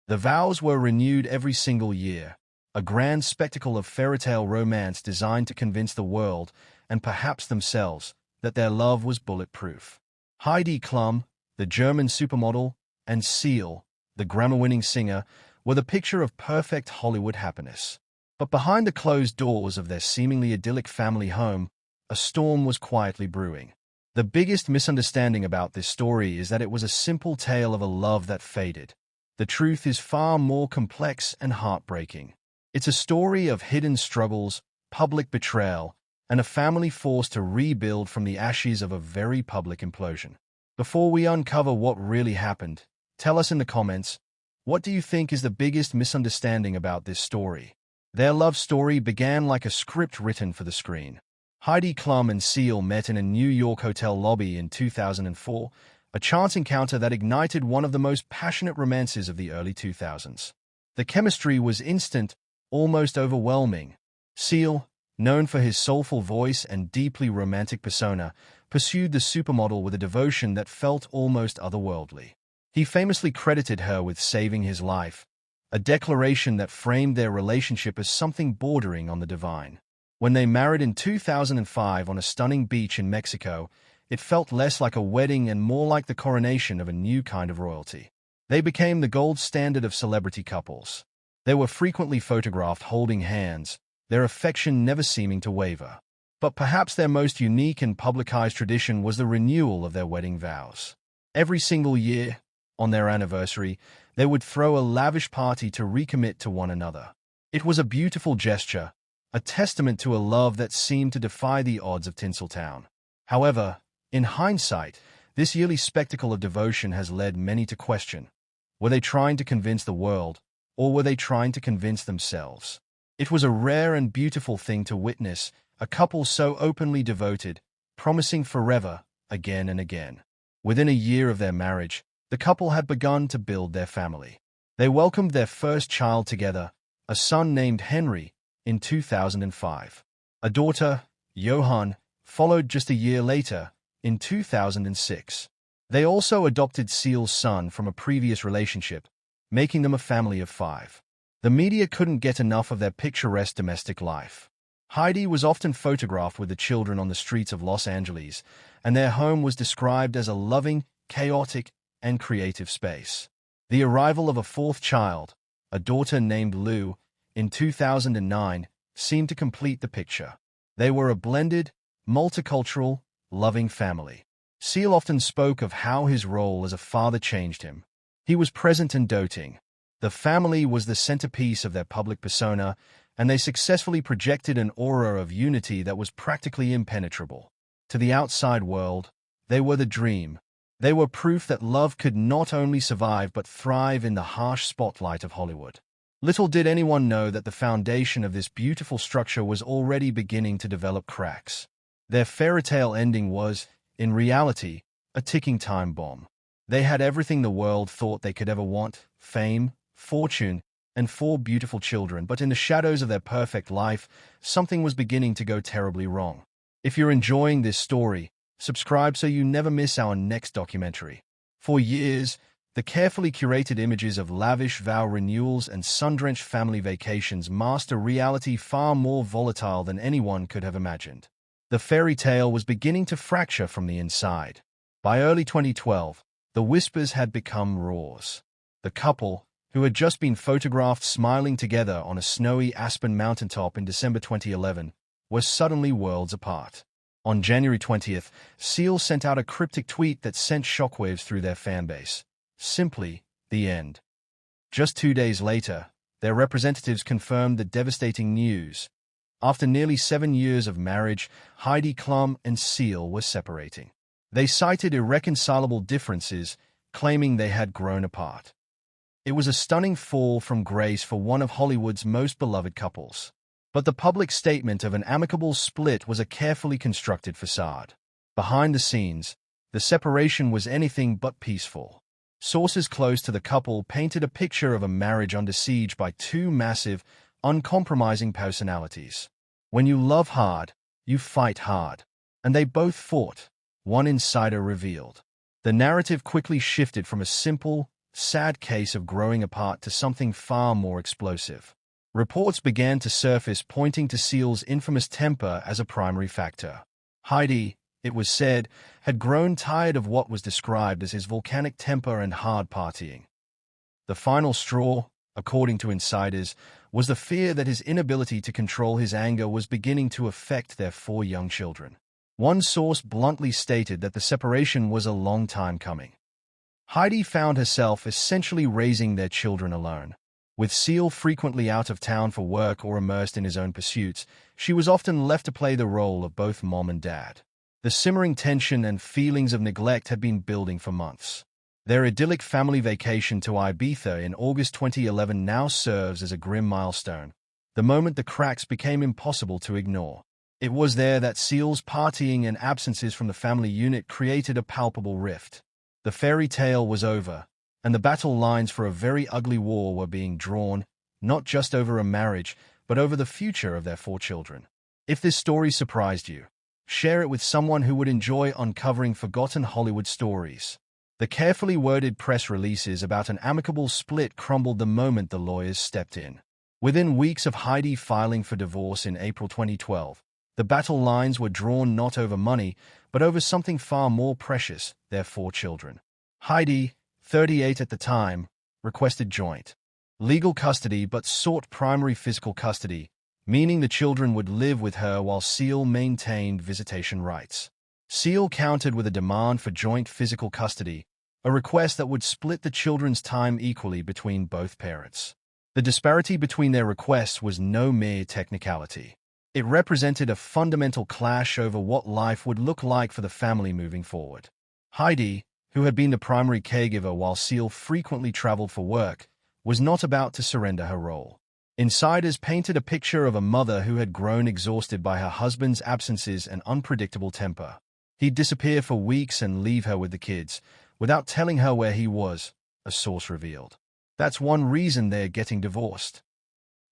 The vows were renewed every single year, a grand spectacle of fairy-tale romance designed to convince the world, and perhaps themselves, that their love was bulletproof. Heidi Klum, the German supermodel, and Seal, the Grammy-winning singer, were the picture of perfect Hollywood happiness. But behind the closed doors of their seemingly idyllic family home, a storm was quietly brewing. The biggest misunderstanding about this story is that it was a simple tale of a love that faded. The truth is far more complex and heartbreaking. It's a story of hidden struggles, public betrayal, and a family forced to rebuild from the ashes of a very public implosion. Before we uncover what really happened, tell us in the comments, what do you think is the biggest misunderstanding about this story? Their love story began like a script written for the screen. Heidi Klum and Seal met in a New York hotel lobby in 2004, a chance encounter that ignited one of the most passionate romances of the early 2000s. The chemistry was instant, almost overwhelming. Seal, known for his soulful voice and deeply romantic persona, pursued the supermodel with a devotion that felt almost otherworldly. He famously credited her with saving his life, a declaration that framed their relationship as something bordering on the divine. When they married in 2005 on a stunning beach in Mexico, it felt less like a wedding and more like the coronation of a new kind of royalty. They became the gold standard of celebrity couples. They were frequently photographed holding hands, their affection never seeming to waver. But perhaps their most unique and publicized tradition was the renewal of their wedding vows. Every single year, on their anniversary, they would throw a lavish party to recommit to one another. It was a beautiful gesture, a testament to a love that seemed to defy the odds of Tinseltown. However, in hindsight, this yearly spectacle of devotion has led many to question, were they trying to convince the world, or were they trying to convince themselves? It was a rare and beautiful thing to witness, a couple so openly devoted, promising forever, again and again. Within a year of their marriage, the couple had begun to build their family. They welcomed their first child together, a son named Henry, in 2005. A daughter, Johan, followed just a year later, in 2006. They also adopted Seal's son from a previous relationship, making them a family of 5. The media couldn't get enough of their picturesque domestic life. Heidi was often photographed with the children on the streets of Los Angeles, and their home was described as a loving, chaotic, and creative space. The arrival of a 4th child, a daughter named Lou, in 2009, seemed to complete the picture. They were a blended, multicultural, loving family. Seal often spoke of how his role as a father changed him. He was present and doting. The family was the centerpiece of their public persona, and they successfully projected an aura of unity that was practically impenetrable. To the outside world, they were the dream. They were proof that love could not only survive but thrive in the harsh spotlight of Hollywood. Little did anyone know that the foundation of this beautiful structure was already beginning to develop cracks. Their fairy-tale ending was, in reality, a ticking time bomb. They had everything the world thought they could ever want: fame, fortune, and 4 beautiful children, but in the shadows of their perfect life, something was beginning to go terribly wrong. If you're enjoying this story, subscribe so you never miss our next documentary. For years, the carefully curated images of lavish vow renewals and sun-drenched family vacations masked a reality far more volatile than anyone could have imagined. The fairy tale was beginning to fracture from the inside. By early 2012, the whispers had become roars. The couple, who had just been photographed smiling together on a snowy Aspen mountaintop in December 2011, were suddenly worlds apart. On January 20th, Seal sent out a cryptic tweet that sent shockwaves through their fanbase. Simply, the end. Just 2 days later, their representatives confirmed the devastating news. After nearly 7 years of marriage, Heidi Klum and Seal were separating. They cited irreconcilable differences, claiming they had grown apart. It was a stunning fall from grace for one of Hollywood's most beloved couples. But the public statement of an amicable split was a carefully constructed facade. Behind the scenes, the separation was anything but peaceful. Sources close to the couple painted a picture of a marriage under siege by 2 massive, uncompromising personalities. When you love hard, you fight hard. And they both fought, one insider revealed. The narrative quickly shifted from a simple, sad case of growing apart to something far more explosive. Reports began to surface pointing to Seal's infamous temper as a primary factor. Heidi, it was said, had grown tired of what was described as his volcanic temper and hard partying. The final straw, according to insiders, was the fear that his inability to control his anger was beginning to affect their 4 young children. One source bluntly stated that the separation was a long time coming. Heidi found herself essentially raising their children alone. With Seal frequently out of town for work or immersed in his own pursuits, she was often left to play the role of both mom and dad. The simmering tension and feelings of neglect had been building for months. Their idyllic family vacation to Ibiza in August 2011 now serves as a grim milestone, the moment the cracks became impossible to ignore. It was there that Seal's partying and absences from the family unit created a palpable rift. The fairy tale was over, and the battle lines for a very ugly war were being drawn, not just over a marriage, but over the future of their 4 children. If this story surprised you, share it with someone who would enjoy uncovering forgotten Hollywood stories. The carefully worded press releases about an amicable split crumbled the moment the lawyers stepped in. Within weeks of Heidi filing for divorce in April 2012, the battle lines were drawn not over money, but over something far more precious, their 4 children. Heidi, 38 at the time, requested joint legal custody but sought primary physical custody, meaning the children would live with her while Seal maintained visitation rights. Seal countered with a demand for joint physical custody, a request that would split the children's time equally between both parents. The disparity between their requests was no mere technicality. It represented a fundamental clash over what life would look like for the family moving forward. Heidi, who had been the primary caregiver while Seal frequently traveled for work, was not about to surrender her role. Insiders painted a picture of a mother who had grown exhausted by her husband's absences and unpredictable temper. He'd disappear for weeks and leave her with the kids, without telling her where he was, a source revealed. That's one reason they're getting divorced.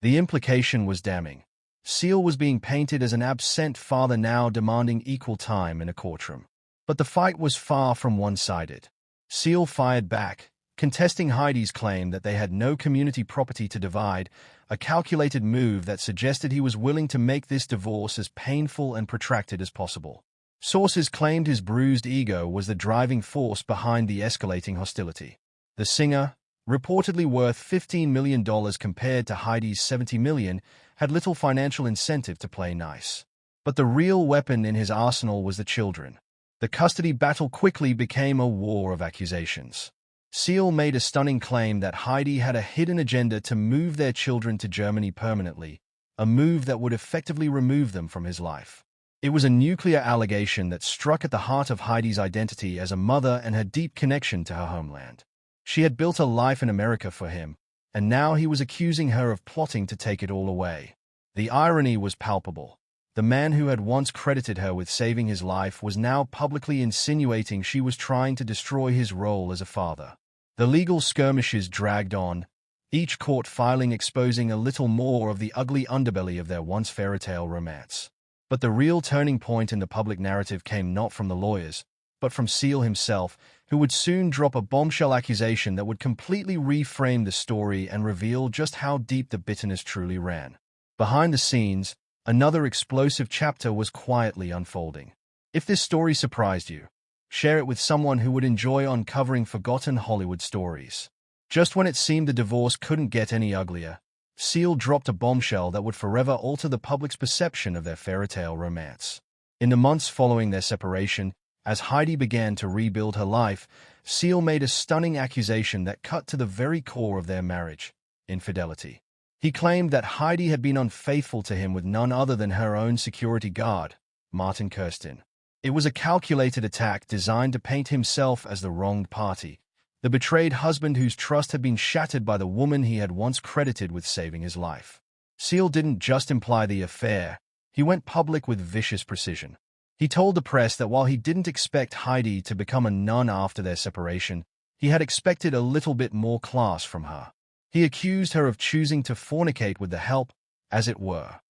The implication was damning. Seal was being painted as an absent father now demanding equal time in a courtroom. But the fight was far from one-sided. Seal fired back, contesting Heidi's claim that they had no community property to divide, a calculated move that suggested he was willing to make this divorce as painful and protracted as possible. Sources claimed his bruised ego was the driving force behind the escalating hostility. The singer, reportedly worth $15 million compared to Heidi's $70 million, had little financial incentive to play nice. But the real weapon in his arsenal was the children. The custody battle quickly became a war of accusations. Seal made a stunning claim that Heidi had a hidden agenda to move their children to Germany permanently, a move that would effectively remove them from his life. It was a nuclear allegation that struck at the heart of Heidi's identity as a mother and her deep connection to her homeland. She had built a life in America for him, and now he was accusing her of plotting to take it all away. The irony was palpable. The man who had once credited her with saving his life was now publicly insinuating she was trying to destroy his role as a father. The legal skirmishes dragged on, each court filing exposing a little more of the ugly underbelly of their once fairy-tale romance. But the real turning point in the public narrative came not from the lawyers, but from Seal himself, who would soon drop a bombshell accusation that would completely reframe the story and reveal just how deep the bitterness truly ran. Behind the scenes, another explosive chapter was quietly unfolding. If this story surprised you, share it with someone who would enjoy uncovering forgotten Hollywood stories. Just when it seemed the divorce couldn't get any uglier, Seal dropped a bombshell that would forever alter the public's perception of their fairy-tale romance. In the months following their separation, as Heidi began to rebuild her life, Seal made a stunning accusation that cut to the very core of their marriage: infidelity. He claimed that Heidi had been unfaithful to him with none other than her own security guard, Martin Kirsten. It was a calculated attack designed to paint himself as the wronged party, the betrayed husband whose trust had been shattered by the woman he had once credited with saving his life. Seal didn't just imply the affair, he went public with vicious precision. He told the press that while he didn't expect Heidi to become a nun after their separation, he had expected a little bit more class from her. He accused her of choosing to fornicate with the help, as it were.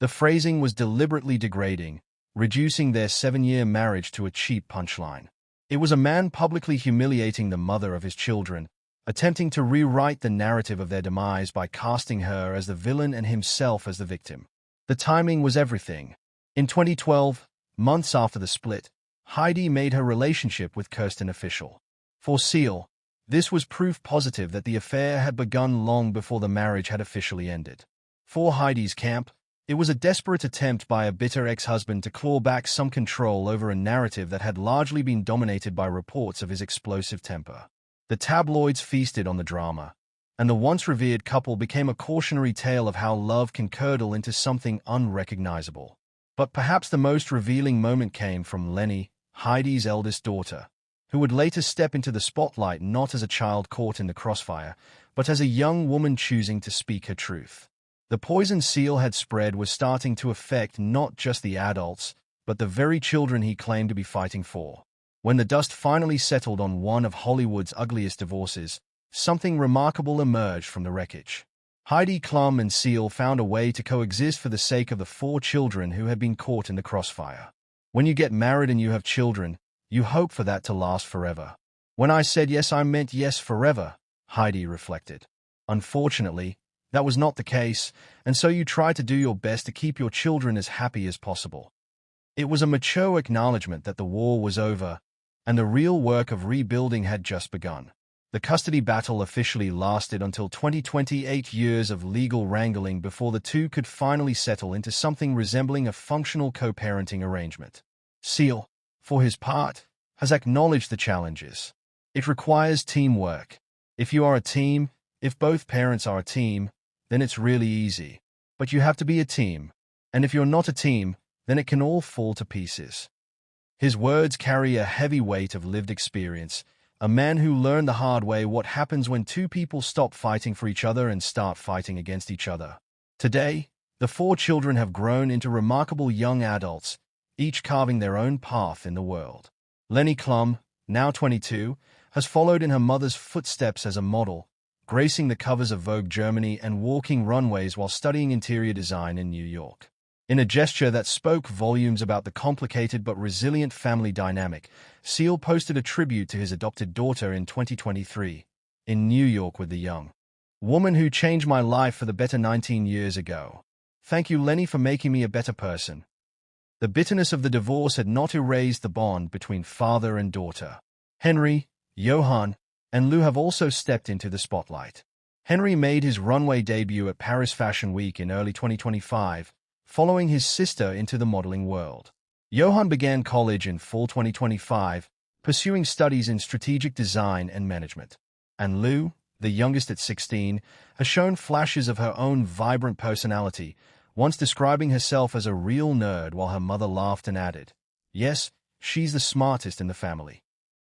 The phrasing was deliberately degrading, reducing their 7-year marriage to a cheap punchline. It was a man publicly humiliating the mother of his children, attempting to rewrite the narrative of their demise by casting her as the villain and himself as the victim. The timing was everything. In 2012, months after the split, Heidi made her relationship with Kirsten official. For Seal, this was proof positive that the affair had begun long before the marriage had officially ended. For Heidi's camp, it was a desperate attempt by a bitter ex-husband to claw back some control over a narrative that had largely been dominated by reports of his explosive temper. The tabloids feasted on the drama, and the once revered couple became a cautionary tale of how love can curdle into something unrecognizable. But perhaps the most revealing moment came from Lenny, Heidi's eldest daughter, who would later step into the spotlight not as a child caught in the crossfire, but as a young woman choosing to speak her truth. The poison Seal had spread was starting to affect not just the adults, but the very children he claimed to be fighting for. When the dust finally settled on one of Hollywood's ugliest divorces, something remarkable emerged from the wreckage. Heidi Klum and Seal found a way to coexist for the sake of the 4 children who had been caught in the crossfire. When you get married and you have children, you hope for that to last forever. When I said yes, I meant yes forever, Heidi reflected. Unfortunately, that was not the case, and so you try to do your best to keep your children as happy as possible. It was a mature acknowledgement that the war was over, and the real work of rebuilding had just begun. The custody battle officially lasted until 28 years of legal wrangling before the two could finally settle into something resembling a functional co-parenting arrangement. Seal, for his part, has acknowledged the challenges. It requires teamwork. If you are a team, if both parents are a team, then it's really easy. But you have to be a team. And if you're not a team, then it can all fall to pieces. His words carry a heavy weight of lived experience, a man who learned the hard way what happens when 2 people stop fighting for each other and start fighting against each other. Today, the 4 children have grown into remarkable young adults, each carving their own path in the world. Lenny Klum, now 22, has followed in her mother's footsteps as a model, gracing the covers of Vogue Germany and walking runways while studying interior design in New York. In a gesture that spoke volumes about the complicated but resilient family dynamic, Seal posted a tribute to his adopted daughter in 2023, in New York with the young woman who changed my life for the better 19 years ago. Thank you, Lenny, for making me a better person. The bitterness of the divorce had not erased the bond between father and daughter. Henry, Johan, and Lou have also stepped into the spotlight. Henry made his runway debut at Paris Fashion Week in early 2025, following his sister into the modeling world. Johan began college in fall 2025, pursuing studies in strategic design and management. And Lou, the youngest at 16, has shown flashes of her own vibrant personality, once describing herself as a real nerd while her mother laughed and added, "Yes, she's the smartest in the family."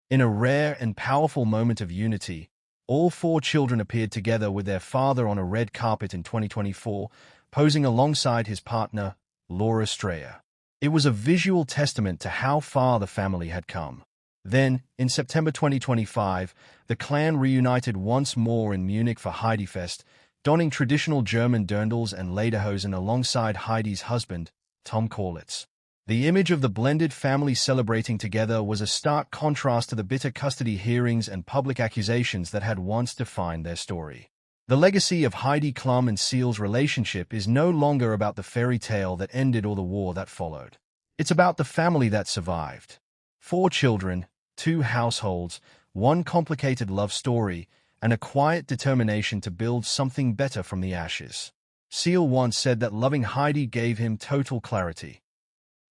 In a rare and powerful moment of unity, all 4 children appeared together with their father on a red carpet in 2024, posing alongside his partner, Laura Strayer. It was a visual testament to how far the family had come. Then, in September 2025, the clan reunited once more in Munich for Heidi Fest, donning traditional German dirndls and lederhosen alongside Heidi's husband, Tom Kaulitz. The image of the blended family celebrating together was a stark contrast to the bitter custody hearings and public accusations that had once defined their story. The legacy of Heidi Klum and Seal's relationship is no longer about the fairy tale that ended or the war that followed. It's about the family that survived. 4 children, 2 households, 1 complicated love story, and a quiet determination to build something better from the ashes. Seal once said that loving Heidi gave him total clarity.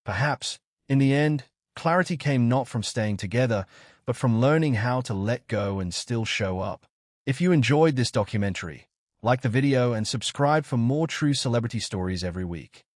Perhaps, in the end, clarity came not from staying together, but from learning how to let go and still show up. If you enjoyed this documentary, like the video and subscribe for more true celebrity stories every week.